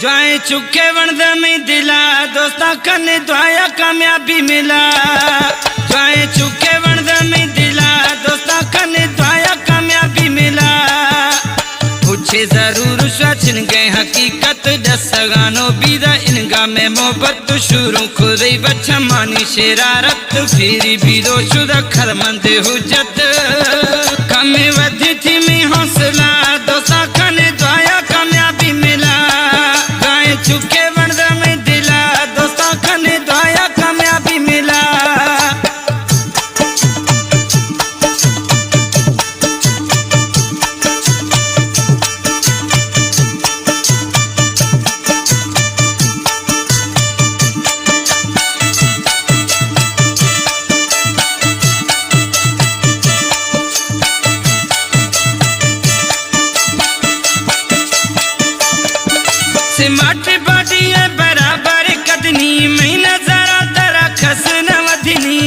जाए चुके वणद में दिला दोस्ता कने दुआया कामयाबी मिला। जाए चुके वणद में दिला दोस्ता कने दुआया कामयाबी मिला। पूछे जरूर सचिन गए हकीकत दसगानो बीदा इनका में मोहब्बत शुरू खुदई बच्चा मानी शरारत फिर भी दो शुदा खरमंद हुज्जत कमे वधी थी में हौसला दोस्ता कने दुआया कामयाबी मिला। गाए चुके वणद में दिला दोस्ता कने दुआया कामयाबी मिला। सिमाटे बाटी है बराबर कदनी में नजरा तरा खस न वधनी।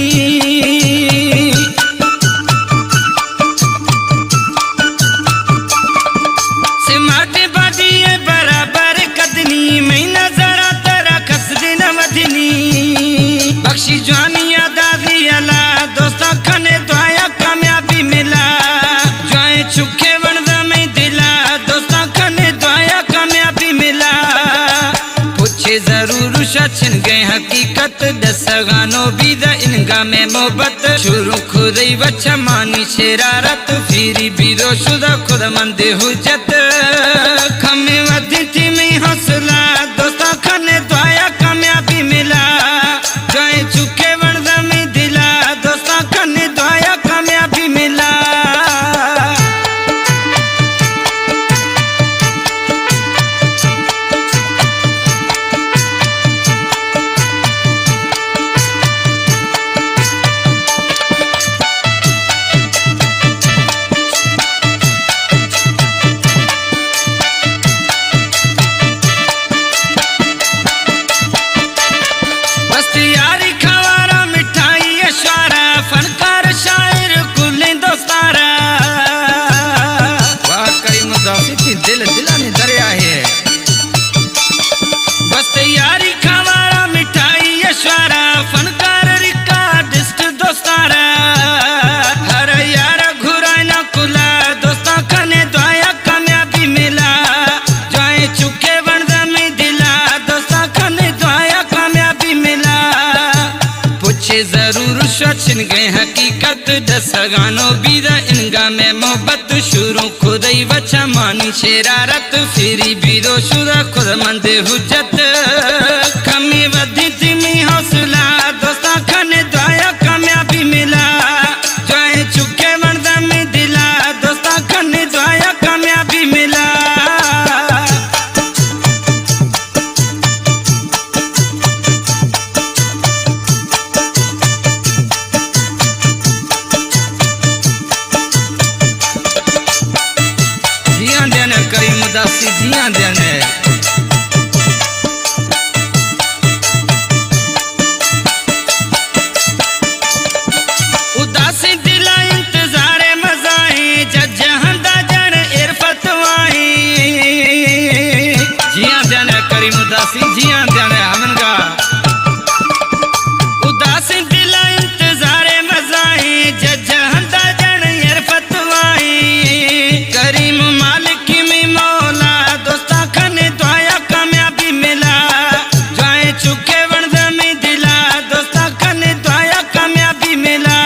सिमाटे बाटी है बराबर कदनी में नजरा तरा खस न वधनी। बख्शी जवानिया दादी अला दोस्ता खने दुआया कामयाबी मिला। जाए चुके वणद में दिला दोस्ता खने दुआया कामयाबी मिला। पूछे जरूर सचिन गए हकीकत दसगानो बीदा इनका में मोहब्बत शुरू खुदई बच्चा मानी शरारत फिर भी दो शुदा खुद मंद हुज्जत खमे वधी थी में हौसला दोस्ता खने दुआया कामयाबी मिला। जाए चुके वणद में दिला दोस्ता खने दुआया कामयाबी मिला। यारी खवारा मिठाई अशारा फनकार शायर कुलें दोस्तारा। वाकई मुदाफी थी दिल दिलाने दरिया है। बस यारी खवारा मिठाई अशारा फनकार रिकॉर्डिस्ट दोस्तारा। हर यारा घुराए ना कुला दोस्ता खने दुआया कामयाबी मिला। जाए चुके वणद में दिला दोस्ता खने दुआया कामयाबी मिला। पूछे जरूर सचिन गए हकीकत दसगानो बीदा इनका में मोहब्बत शुरू खुदई बच्चा मानी शरारत फिर भी दो शुदा खुद मंद हुज्जत कमी वधी थी में हौसला दोस्ता खने दुआया कामयाबी मिला। जाए चुके वणद में दिला दोस्ता खने दुआया कामयाबी मिला। जियां देने करीम उदासी जियां देने उदासी दिला इंतजारे मजाए जजहंदा जन इरफत वाई। जियां देने करीम उदासी जियां देने हमनगा उदासी दिला इंतजारे मजाए जजहंदा जन इरफत वाई। करीम मालिक में मौला दोस्ता खने दुआया कामयाबी मिला। जाए चुके वणद में दिला दोस्ता खने दुआया कामयाबी मिला।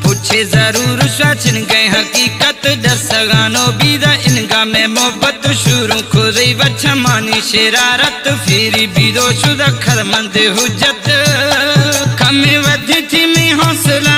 पूछे जरूर सचिन गए हकीकत दसगानो बीदा इनका में मोहब्बत शुरू खुदई बच्चा मानी शरारत फिर भी दो शुदा खरमंद हुज्जत कमे वधी थी में हौसला